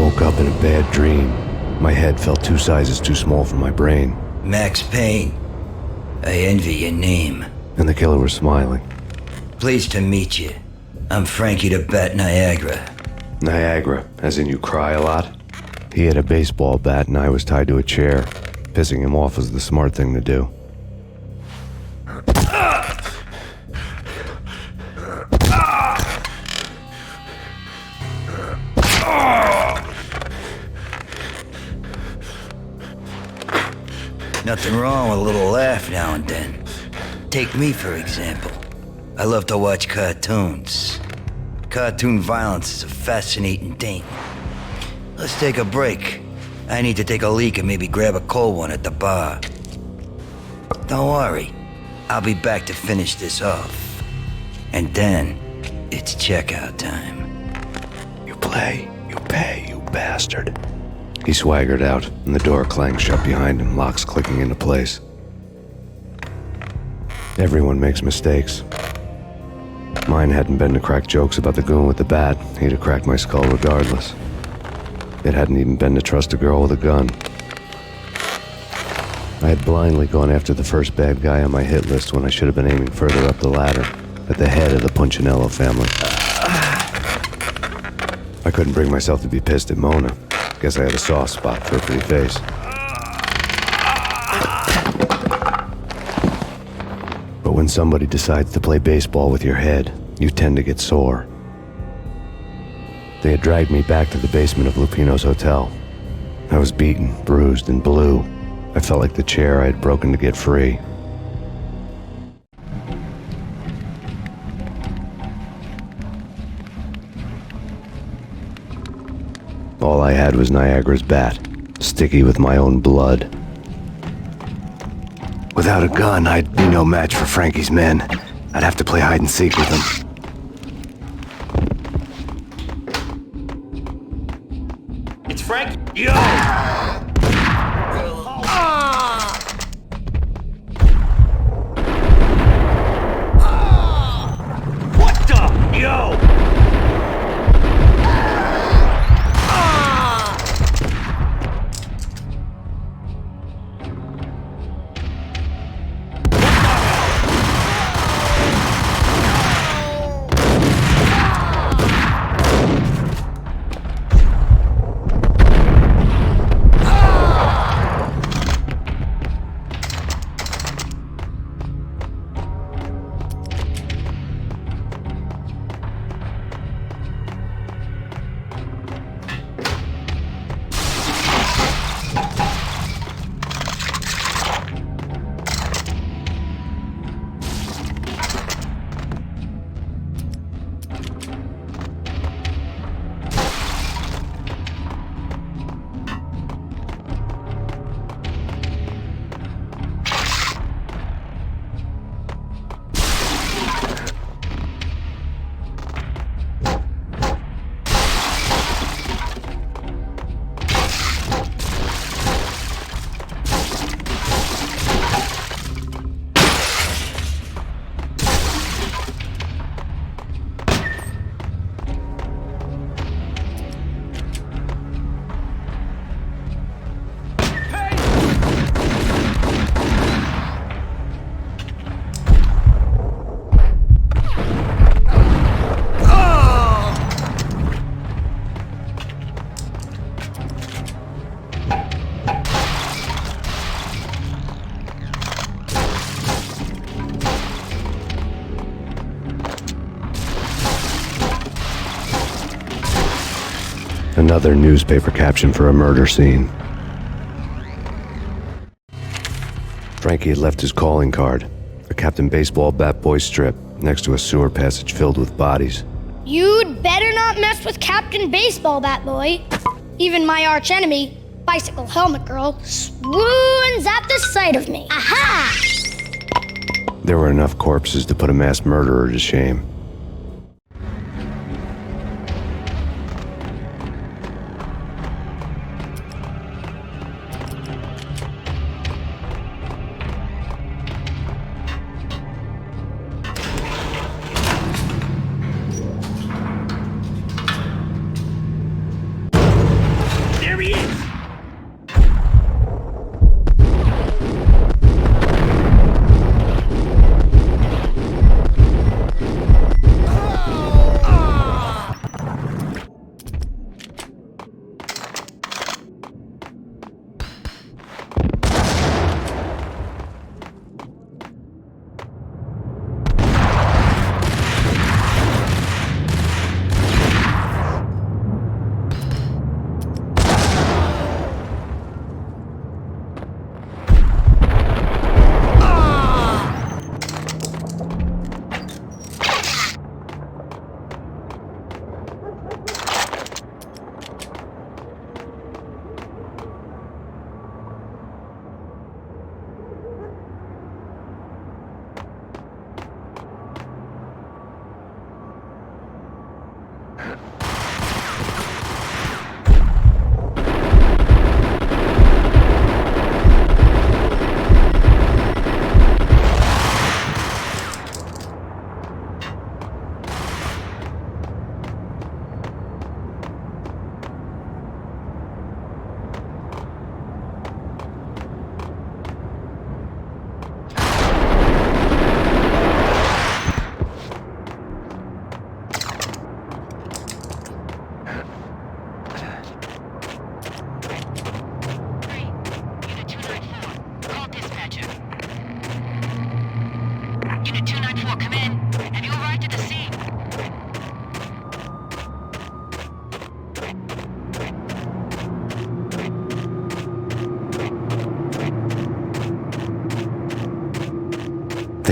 woke up in a bad dream. My head felt 2 sizes too small for my brain. Max Payne. I envy your name. And the killer was smiling. Pleased to meet you. I'm Frankie the Bat Niagara. Niagara, as in you cry a lot? He had a baseball bat and I was tied to a chair. Pissing him off was the smart thing to do. Nothing wrong with a little laugh now and then. Take me, for example. I love to watch cartoons. Cartoon violence is a fascinating thing. Let's take a break. I need to take a leak and maybe grab a cold one at the bar. Don't worry. I'll be back to finish this off. And then, it's checkout time. You play, you pay, you bastard. He swaggered out, and the door clanged shut behind him, locks clicking into place. Everyone makes mistakes. Mine hadn't been to crack jokes about the goon with the bat. He'd have cracked my skull regardless. It hadn't even been to trust a girl with a gun. I had blindly gone after the first bad guy on my hit list when I should have been aiming further up the ladder, at the head of the Punchinello family. I couldn't bring myself to be pissed at Mona. Guess I had a soft spot for a pretty face. But when somebody decides to play baseball with your head, you tend to get sore. They had dragged me back to the basement of Lupino's hotel. I was beaten, bruised, and blue. I felt like the chair I had broken to get free. All I had was Niagara's bat, sticky with my own blood. Without a gun, I'd be no match for Frankie's men. I'd have to play hide and seek with them. It's Frankie. Yo! What the? Yo! Another newspaper caption for a murder scene. Frankie had left his calling card, a Captain Baseball Bat Boy strip, next to a sewer passage filled with bodies. You'd better not mess with Captain Baseball Bat Boy. Even my archenemy, Bicycle Helmet Girl, swoons at the sight of me. Aha! There were enough corpses to put a mass murderer to shame.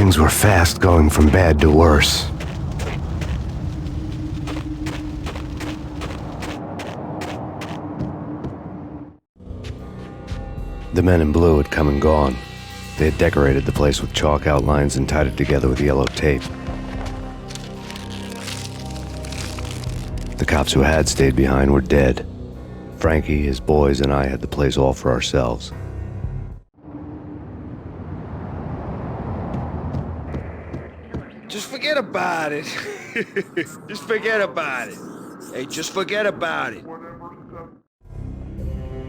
Things were fast going from bad to worse. The men in blue had come and gone. They had decorated the place with chalk outlines and tied it together with yellow tape. The cops who had stayed behind were dead. Frankie, his boys, and I had the place all for ourselves. Just forget about it. Just forget about it. Hey, just forget about it.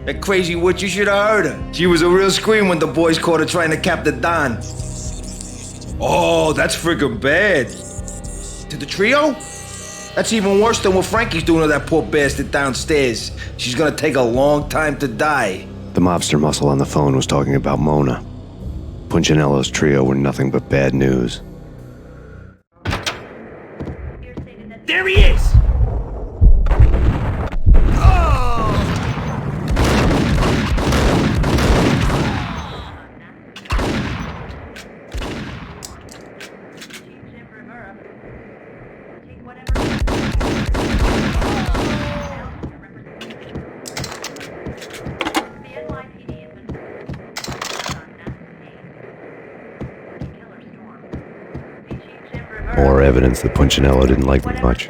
That crazy witch, you should have heard her. She was a real scream when the boys caught her trying to cap the Don. Oh, that's friggin' bad. To the trio? That's even worse than what Frankie's doing to that poor bastard downstairs. She's gonna take a long time to die. The mobster muscle on the phone was talking about Mona. Punchinello's trio were nothing but bad news. There he is! More evidence that Punchinello didn't like me much.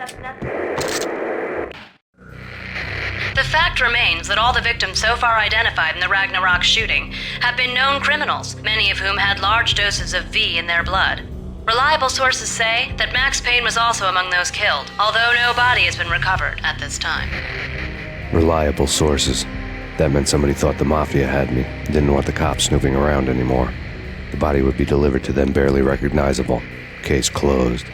The fact remains that all the victims so far identified in the Ragnarok shooting have been known criminals, many of whom had large doses of V in their blood. Reliable sources say that Max Payne was also among those killed, although no body has been recovered at this time. Reliable sources. That meant somebody thought the Mafia had me, didn't want the cops snooping around anymore. The body would be delivered to them barely recognizable. Case closed.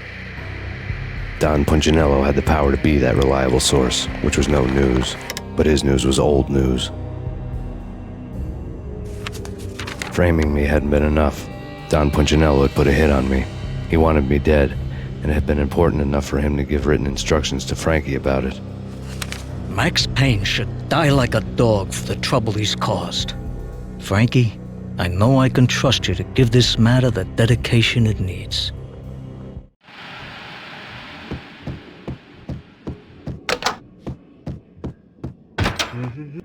Don Punchinello had the power to be that reliable source, which was no news, but his news was old news. Framing me hadn't been enough. Don Punchinello had put a hit on me. He wanted me dead, and it had been important enough for him to give written instructions to Frankie about it. Max Payne should die like a dog for the trouble he's caused. Frankie, I know I can trust you to give this matter the dedication it needs.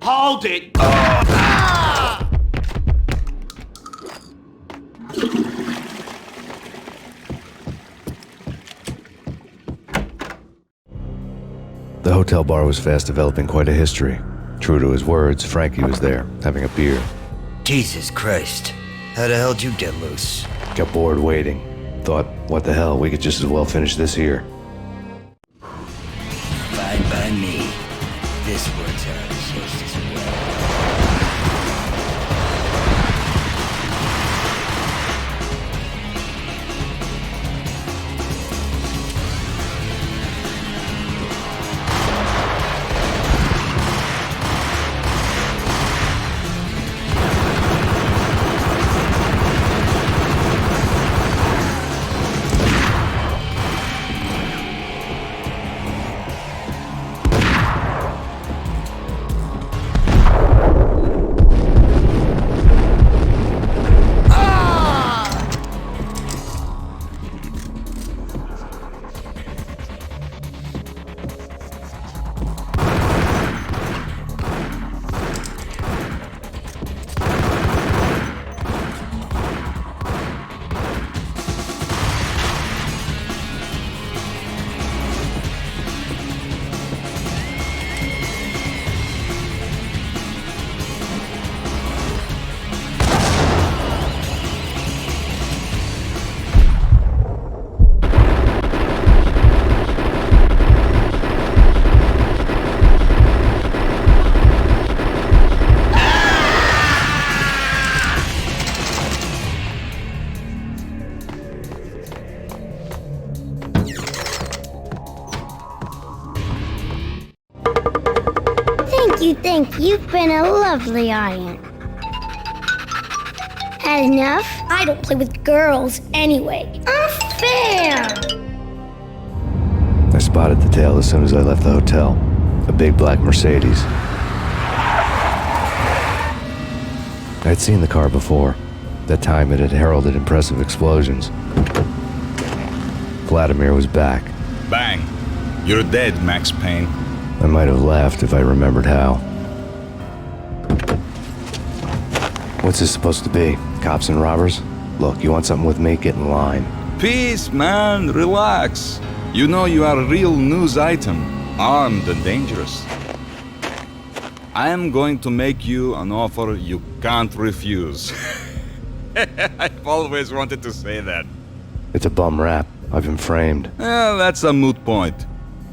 Hold it! The hotel bar was fast developing quite a history. True to his words, Frankie was there, having a beer. Jesus Christ. How the hell did you get loose? Got bored waiting. Thought, what the hell, we could just as well finish this here. Fine by me. This works out just as well. You think you've been a lovely aunt. Had enough? I don't play with girls anyway. Unfair! I spotted the tail as soon as I left the hotel. A big black Mercedes. I'd seen the car before. That time it had heralded impressive explosions. Vladimir was back. Bang. You're dead, Max Payne. I might have laughed if I remembered how. What's this supposed to be? Cops and robbers? Look, you want something with me? Get in line. Peace, man. Relax. You know you are a real news item. Armed and dangerous. I am going to make you an offer you can't refuse. I've always wanted to say that. It's a bum rap. I've been framed. That's a moot point.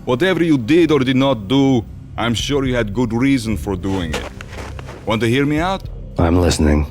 Whatever you did or did not do, I'm sure you had good reason for doing it. Want to hear me out? I'm listening.